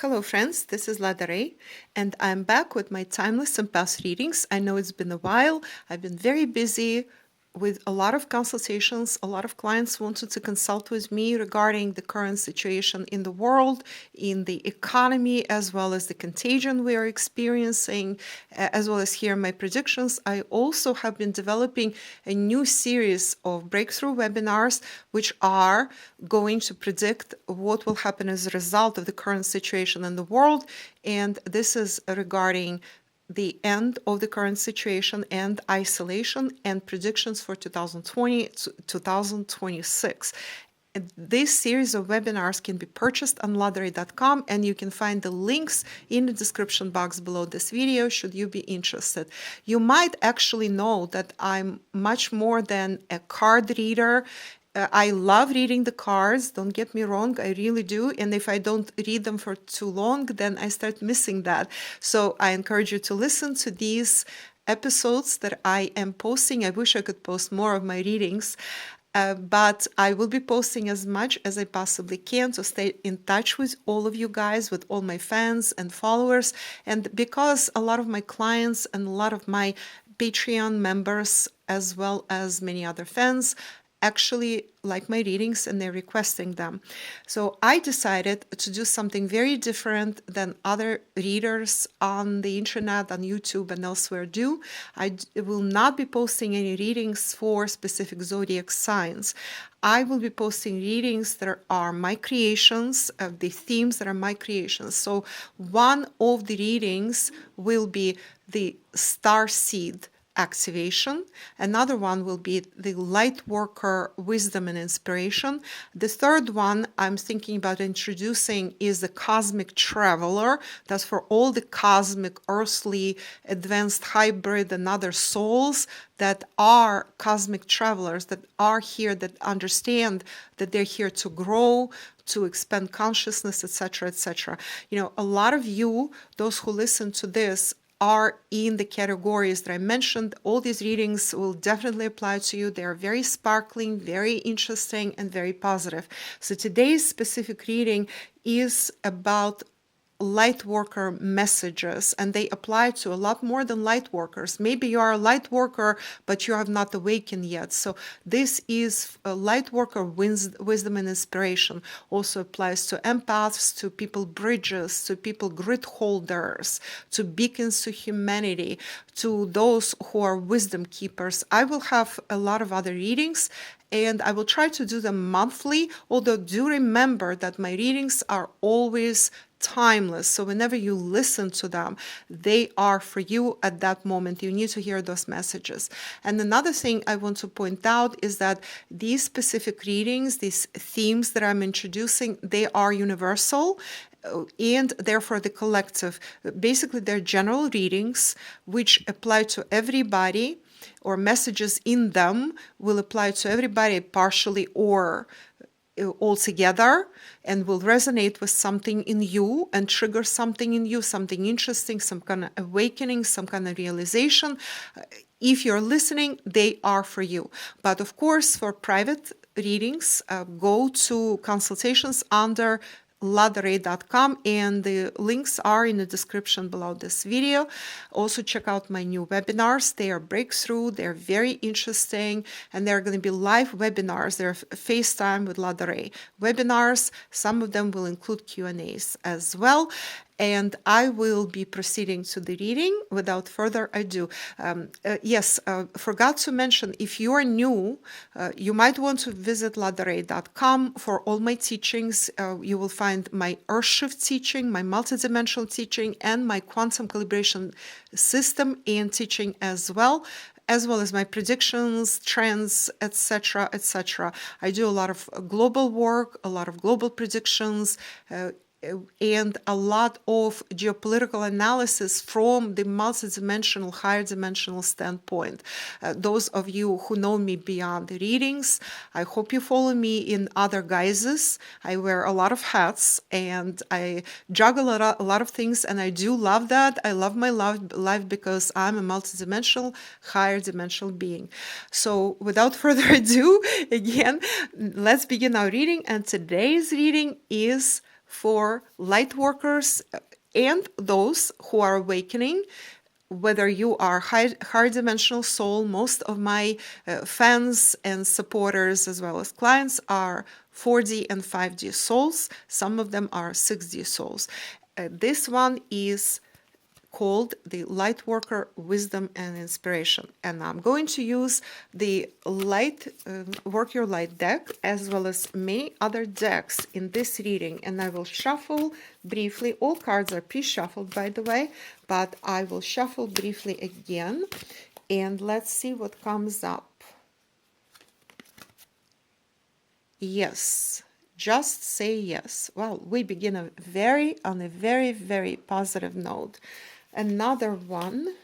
Hello friends, this is Lada, and I'm back with my timeless empath readings. I know it's been a while. I've been very busy with a lot of consultations. A lot of clients wanted to consult with me regarding the current situation in the world, in the economy, as well as the contagion we are experiencing, as well as here my predictions. I also have been developing a new series of breakthrough webinars, which are going to predict what will happen as a result of the current situation in the world. And this is regarding the end of the current situation and isolation and predictions for 2020 to 2026. This series of webinars can be purchased on lightworkers.com, and you can find the links in the description box below this video should you be interested. You might actually know that I'm much more than a card reader. I love reading the cards, don't get me wrong, I really do. And if I don't read them for too long, then I start missing that. So I encourage you to listen to these episodes that I am posting. I wish I could post more of my readings, but I will be posting as much as I possibly can to stay in touch with all of you guys, with all my fans and followers. And because a lot of my clients and a lot of my Patreon members, as well as many other fans, actually like my readings and they're requesting them. So I decided to do something very different than other readers on the internet, on YouTube and elsewhere do. I will not be posting any readings for specific zodiac signs. I will be posting readings that are my creations, the themes that are my creations. So one of the readings will be the star seed activation. Another one will be the Lightworker wisdom and inspiration. The third one I'm thinking about introducing is the cosmic traveler. That's for all the cosmic, earthly, advanced, hybrid, and other souls that are cosmic travelers, that are here, that understand that they're here to grow, to expand consciousness, etc., etc. You know, a lot of you, those who listen to this, are in the categories that I mentioned. All these readings will definitely apply to you. They are very sparkling, very interesting, and very positive. So today's specific reading is about light worker messages, and they apply to a lot more than light workers. Maybe you are a light worker, but you have not awakened yet. So this is a light worker wisdom and inspiration. Also applies to empaths, to people bridges, to people grid holders, to beacons to humanity, to those who are wisdom keepers. I will have a lot of other readings, and I will try to do them monthly, although do remember that my readings are always timeless. So whenever you listen to them, they are for you at that moment. You need to hear those messages. And another thing I want to point out is that these specific readings, these themes that I'm introducing, they are universal and therefore the collective. Basically, they're general readings which apply to everybody, or messages in them will apply to everybody partially or altogether, and will resonate with something in you and trigger something in you, something interesting, some kind of awakening, some kind of realization. If you're listening, they are for you. But of course, for private readings, go to consultations under lightworkers.com, and the links are in the description below this video. Also check out my new webinars. They are breakthrough, they're very interesting, and they're going to be live webinars. They're FaceTime with Lada webinars. Some of them will include Q&As as well. And I will be proceeding to the reading without further ado. Forgot to mention, if you are new, you might want to visit lightworkers.com for all my teachings. You will find my Earthshift teaching, my multidimensional teaching, and my quantum calibration system and teaching as well as my predictions, trends, etc., etc. I do a lot of global work, a lot of global predictions, and a lot of geopolitical analysis from the multidimensional, higher dimensional standpoint. Those of you who know me beyond the readings, I hope you follow me in other guises. I wear a lot of hats and I juggle a lot of things, and I do love that. I love my life because I'm a multidimensional, higher dimensional being. So without further ado, again, let's begin our reading. And today's reading is for light workers and those who are awakening. Whether you are higher dimensional soul, most of my fans and supporters as well as clients are 4D and 5D souls. Some of them are 6D souls. This one is called the Lightworker Wisdom and Inspiration. And I'm going to use the Work Your Light deck as well as many other decks in this reading. And I will shuffle briefly. All cards are pre-shuffled, by the way, but I will shuffle briefly again. And let's see what comes up. Yes. Just say yes. Well, we begin on a very, very positive note. Another one.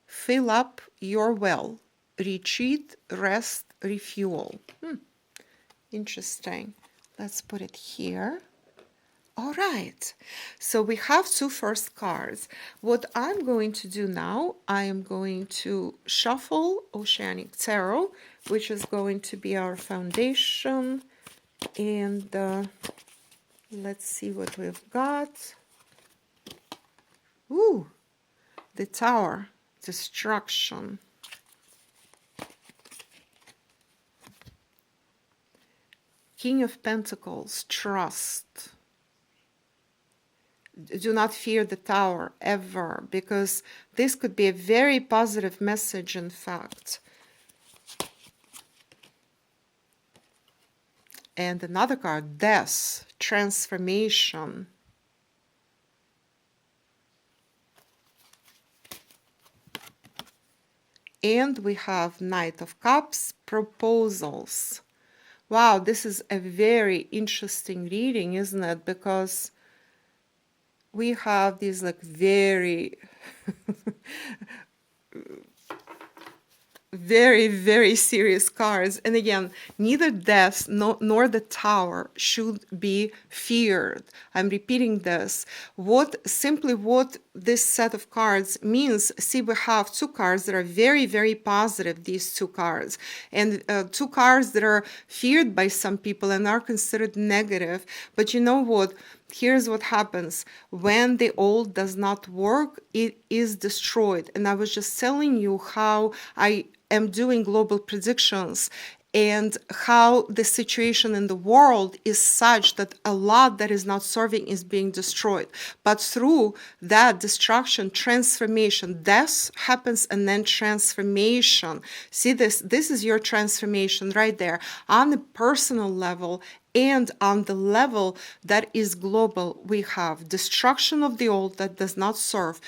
Fill up your well. Retreat, rest, refuel. Interesting. Let's put it here. All right. So we have two first cards. What I'm going to do now, I am going to shuffle Oceanic Tarot, which is going to be our foundation. And let's see what we've got. Ooh, the Tower, destruction. King of Pentacles, trust. Do not fear the Tower ever, because this could be a very positive message, in fact. And another card, death, transformation. And we have Knight of Cups, proposals. Wow, this is a very interesting reading, isn't it? Because we have these like very very, very serious cards. And again, neither death nor the Tower should be feared. I'm repeating this. What this set of cards means, see, we have two cards that are very, very positive, these two cards, and two cards that are feared by some people and are considered negative. But you know what? Here's what happens. When the old does not work, it is destroyed. And I was just telling you how I am doing global predictions and how the situation in the world is such that a lot that is not serving is being destroyed. But through that destruction, transformation, death happens and then transformation. See this? This is your transformation right there on the personal level. And on the level that is global, we have destruction of the old that does not serve,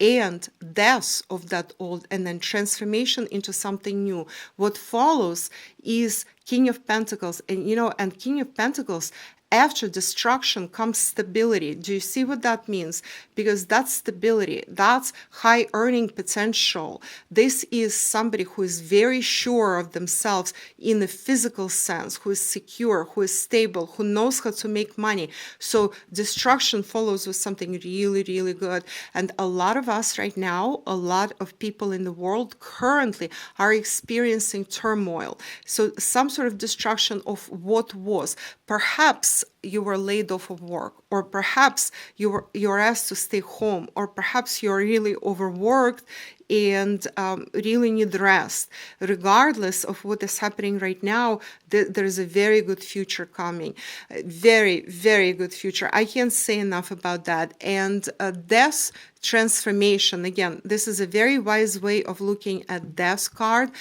and death of that old, and then transformation into something new. What follows is King of Pentacles, and King of Pentacles, after destruction comes stability. Do you see what that means? Because that's stability, that's high earning potential. This is somebody who is very sure of themselves in the physical sense, who is secure, who is stable, who knows how to make money. So destruction follows with something really, really good. And a lot of us right now, a lot of people in the world currently are experiencing turmoil. So some sort of destruction of what was. Perhaps you were laid off of work, or perhaps you're asked to stay home, or perhaps you're really overworked and really need rest. Regardless of what is happening right now, there's a very good future coming. Very, very good future. I can't say enough about that. And death, transformation. Again, this is a very wise way of looking at death card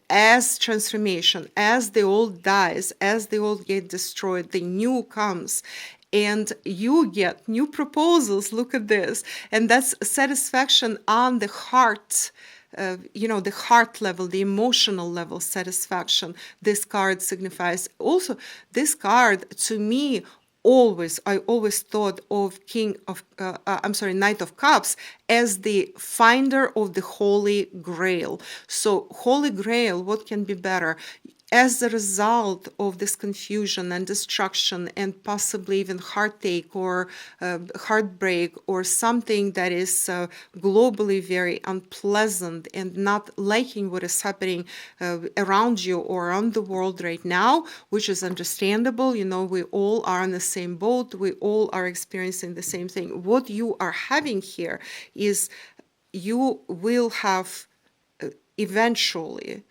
as transformation. As the old dies, as the old get destroyed, the new comes. And you get new proposals. Look at this. And that's satisfaction on the heart, the heart level, the emotional level satisfaction. This card signifies. Also, this card, to me, I always thought of Knight of Cups as the finder of the Holy Grail. So Holy Grail, what can be better? as a result of this confusion and destruction and possibly even heartache or heartbreak or something that is globally very unpleasant and not liking what is happening around you or around the world right now, which is understandable. You know, we all are in the same boat. We all are experiencing the same thing. What you are having here is you will have eventually,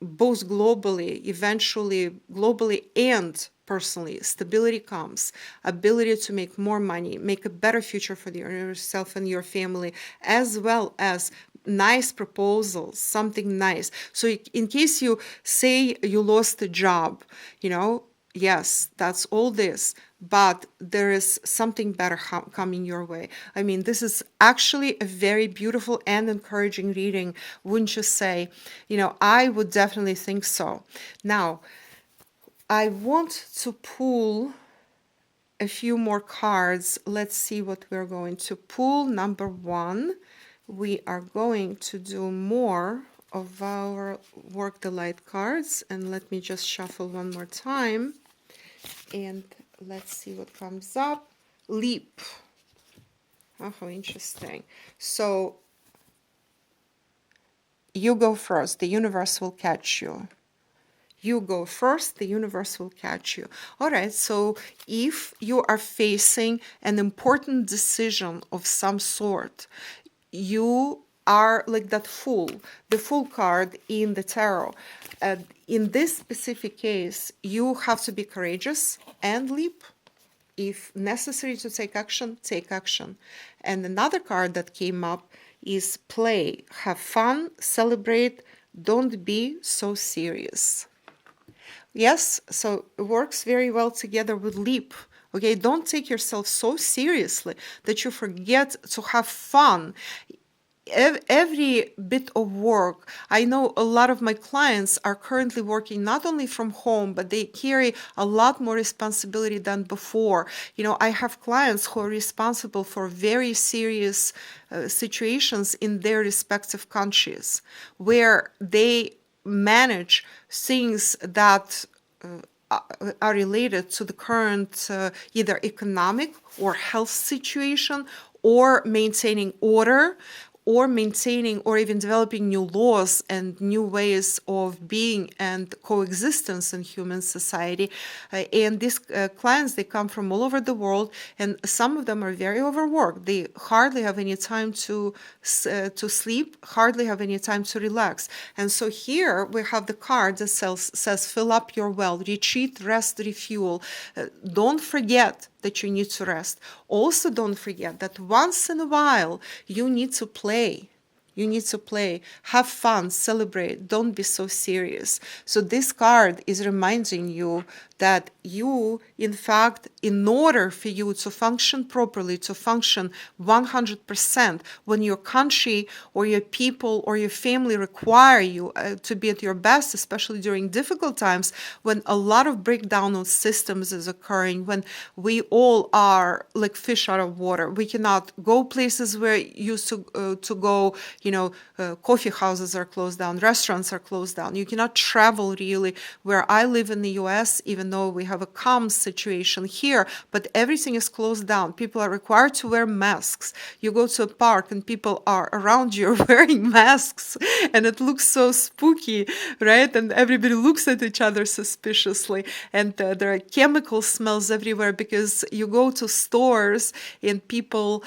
both eventually globally and personally, stability comes, ability to make more money, make a better future for yourself and your family, as well as nice proposals, something nice. So in case you say you lost a job, you know, yes, that's all this, but there is something better coming your way. I mean, this is actually a very beautiful and encouraging reading, wouldn't you say? You know, I would definitely think so. Now, I want to pull a few more cards. Let's see what we're going to pull. Number one, we are going to do more of our Work the Light cards. And let me just shuffle one more time. And let's see what comes up. Leap. Oh, how interesting. So you go first. The universe will catch you. You go first, the universe will catch you. All right, so if you are facing an important decision of some sort, you are like that fool, the fool card in the tarot. In this specific case, you have to be courageous and leap. If necessary to take action, take action. And another card that came up is play, have fun, celebrate, don't be so serious. Yes, so it works very well together with leap. Okay, don't take yourself so seriously that you forget to have fun. Every bit of work, I know a lot of my clients are currently working not only from home, but they carry a lot more responsibility than before. You know, I have clients who are responsible for very serious situations in their respective countries where they manage things that are related to the current either economic or health situation, or maintaining order, or maintaining or even developing new laws and new ways of being and coexistence in human society. And these clients, they come from all over the world, and some of them are very overworked. They hardly have any time to sleep, hardly have any time to relax. And so here we have the card that says fill up your well, retreat, rest, refuel. Don't forget that you need to rest. Also, don't forget that once in a while you need to play. You need to play, have fun, celebrate, don't be so serious. So this card is reminding you that you, in fact, in order for you to function properly, to function 100%, when your country or your people or your family require you to be at your best, especially during difficult times, when a lot of breakdown of systems is occurring, when we all are like fish out of water. We cannot go places where used to go, you know, coffee houses are closed down, restaurants are closed down. You cannot travel really. Where I live in the US, even though we have a calm situation here, but everything is closed down. People are required to wear masks. You go to a park and people are around you wearing masks, and it looks so spooky, right? And everybody looks at each other suspiciously, and there are chemical smells everywhere because you go to stores and people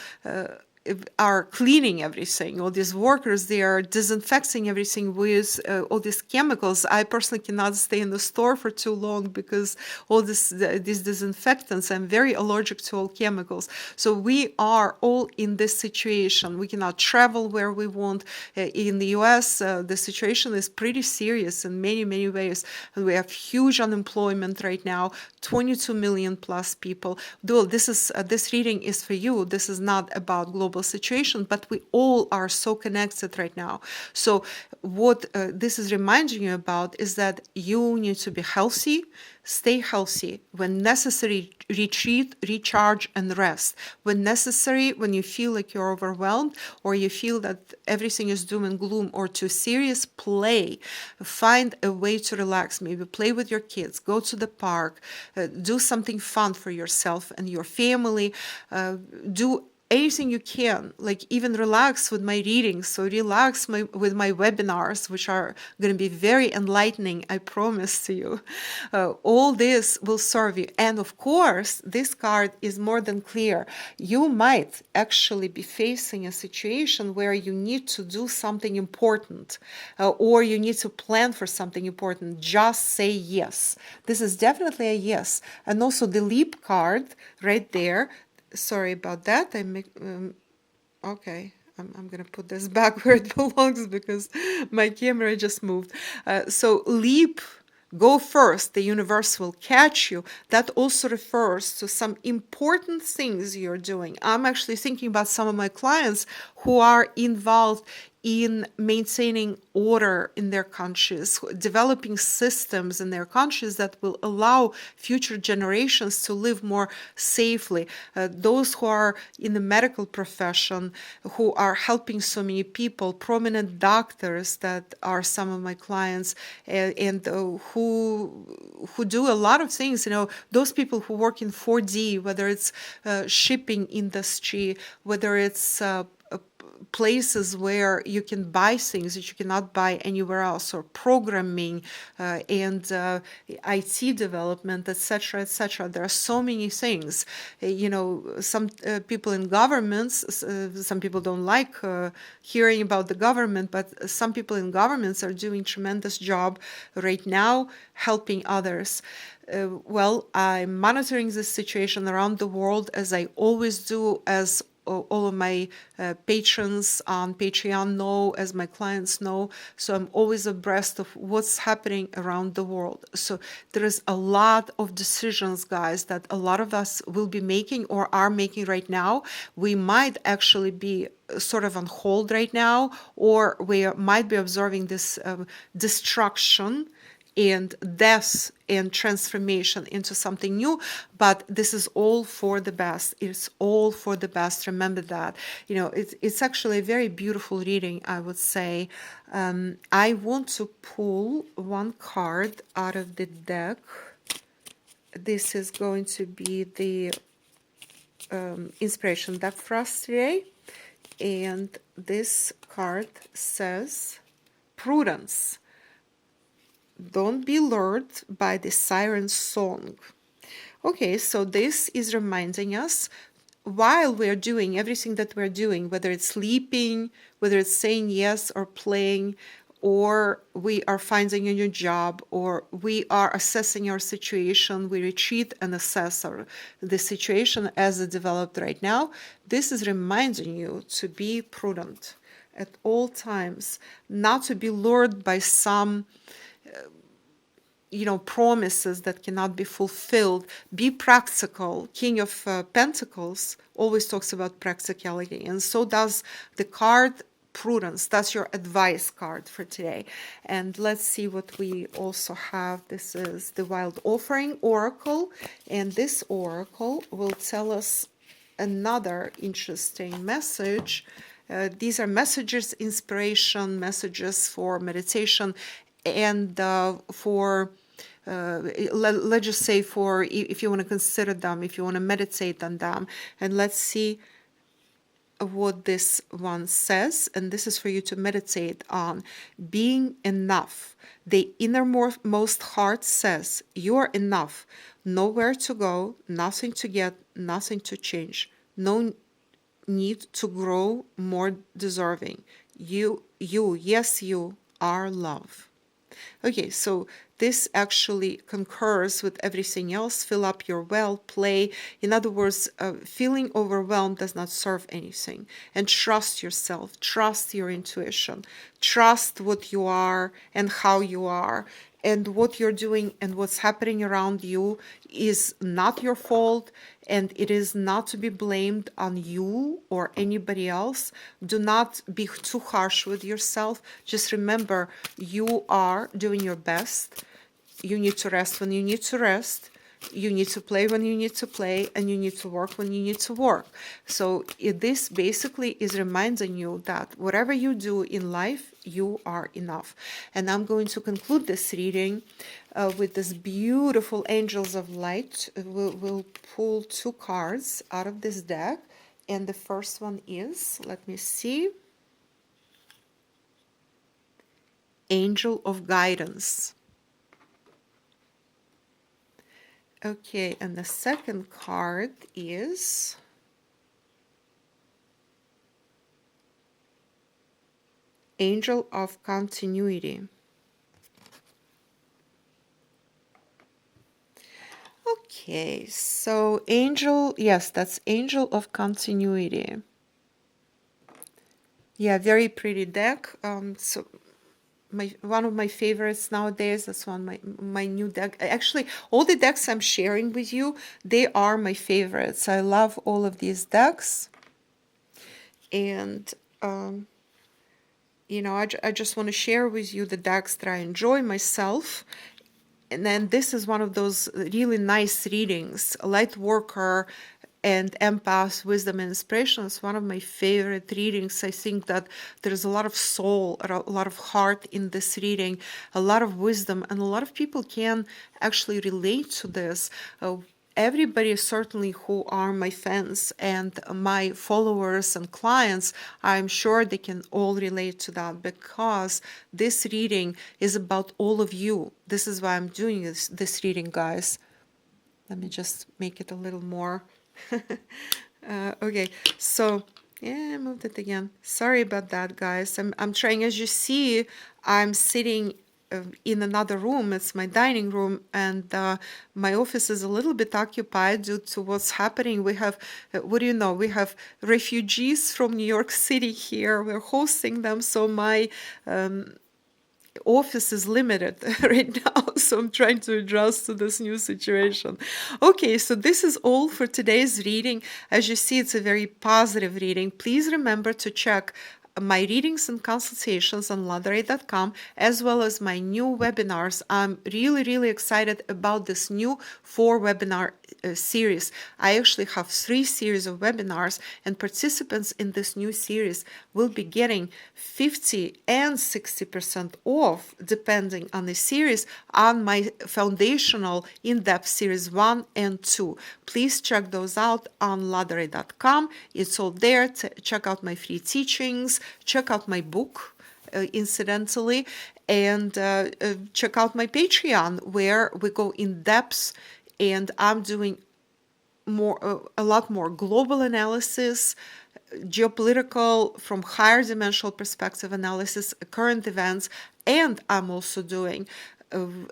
are cleaning everything. All these workers, they are disinfecting everything with all these chemicals. I personally cannot stay in the store for too long because all these disinfectants, I'm very allergic to all chemicals. So we are all in this situation. We cannot travel where we want. In the US, the situation is pretty serious in many, many ways. And we have huge unemployment right now, 22 million plus people. Though this reading is for you. This is not about global global situation, but we all are so connected right now. So what this is reminding you about is that you need to be healthy, stay healthy. When necessary, retreat, recharge, and rest. When necessary, when you feel like you're overwhelmed or you feel that everything is doom and gloom or too serious, play. Find a way to relax. Maybe play with your kids, go to the park, do something fun for yourself and your family, do anything you can, like even relax with my readings. So relax with my webinars, which are going to be very enlightening, I promise to you. All this will serve you. And of course, this card is more than clear. You might actually be facing a situation where you need to do something important, or you need to plan for something important. Just say yes. This is definitely a yes. And also the leap card right there. Sorry about that. Okay. I'm going to put this back where it belongs because my camera just moved. So leap, go first. The universe will catch you. That also refers to some important things you're doing. I'm actually thinking about some of my clients who are involved in maintaining order in their countries, developing systems in their countries that will allow future generations to live more safely. Those who are in the medical profession, who are helping so many people, prominent doctors that are some of my clients, and who do a lot of things. Those people who work in 4D, whether it's shipping industry, whether it's places where you can buy things that you cannot buy anywhere else, or programming and IT development, etc., etc. There are so many things. Some people in governments, some people don't like hearing about the government, but some people in governments are doing tremendous job right now helping others. Well, I'm monitoring this situation around the world, as I always do, as all of my patrons on Patreon know, as my clients know. So I'm always abreast of what's happening around the world. So there is a lot of decisions, guys, that a lot of us will be making or are making right now. We might actually be sort of on hold right now, or we might be observing this destruction and death and transformation into something new, but this is all for the best. It's all for the best. Remember that. It's actually a very beautiful reading, I would say. I want to pull one card out of the deck. This is going to be the inspiration deck for us today. And this card says, prudence. Don't be lured by the siren song. Okay, so this is reminding us, while we're doing everything that we're doing, whether it's sleeping, whether it's saying yes or playing, or we are finding a new job, or we are assessing our situation, we retreat and assess the situation as it developed right now. This is reminding you to be prudent at all times, not to be lured by some promises that cannot be fulfilled. Be practical. King of Pentacles always talks about practicality, and so does the card Prudence. That's your advice card for today. And let's see what we also have. This is the Wild Offering Oracle, and this oracle will tell us another interesting message. These are messages, inspiration, messages for meditation, and for let's just say for if you want to consider them, if you want to meditate on them. And let's see what this one says, and this is for you to meditate on. Being enough. The innermost heart says, you are enough. Nowhere to go, nothing to get, nothing to change. No need to grow more deserving. Yes, you are love. Okay, so this actually concurs with everything else. Fill up your well, play. In other words, feeling overwhelmed does not serve anything. And trust yourself, trust your intuition, trust what you are and how you are. and what you're doing and what's happening around you is not your fault, and it is not to be blamed on you or anybody else. Do not be too harsh with yourself. Just remember, you are doing your best. You need to rest when you need to rest. You need to play when you need to play, and you need to work when you need to work. So this basically is reminding you that whatever you do in life, you are enough. And I'm going to conclude this reading with this beautiful Angels of Light. We'll pull 2 cards out of this deck. And the first one is, let me see, Angel of Guidance. Okay, and the second card is Angel of Continuity. Okay, so Angel, yes, that's Angel of Continuity. Yeah, very pretty deck. So one of my favorites nowadays. That's my new deck. Actually, all the decks I'm sharing with you, they are my favorites. I love all of these decks, and you know, I just want to share with you the decks that I enjoy myself. And then this is one of those really nice readings, Lightworker and Empaths, Wisdom and Inspiration. Is one of my favorite readings. I think that there's a lot of soul, a lot of heart in this reading, a lot of wisdom, and a lot of people can actually relate to this. Everybody, certainly who are my fans and my followers and clients, I'm sure they can all relate to that, because this reading is about all of you. This is why I'm doing this reading, guys. Let me just make it a little more. Okay, so yeah, I moved it again. Sorry about that, guys. I'm trying. As you see, I'm sitting in another room. It's my dining room, and my office is a little bit occupied due to what's happening. We have, what do you know, we have refugees from New York City here. We're hosting them, so my office is limited right now, so I'm trying to adjust to this new situation. Okay, so this is all for today's reading. As you see, it's a very positive reading. Please remember to check my readings and consultations on Lada.com, as well as my new webinars. I'm really excited about this new 4-webinar series. I actually have 3 series of webinars, and participants in this new series will be getting 50 and 60% off, depending on the series, on my foundational in-depth series 1 and 2. Please check those out on Lada.com. It's all there. Check out my free teachings. Check out my book, incidentally, and check out my Patreon, where we go in depth, and I'm doing a lot more global analysis, geopolitical, from higher dimensional perspective analysis, current events, and I'm also doing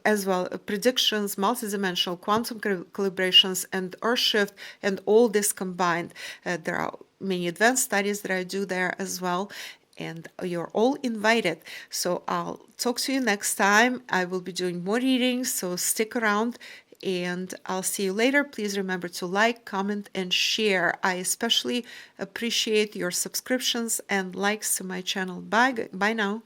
as well predictions, multidimensional quantum calibrations, and Earth shift, and all this combined. There are many advanced studies that I do there as well, and you're all invited. So I'll talk to you next time. I will be doing more readings, so stick around, and I'll see you later. Please remember to like, comment, and share. I especially appreciate your subscriptions and likes to my channel. Bye now.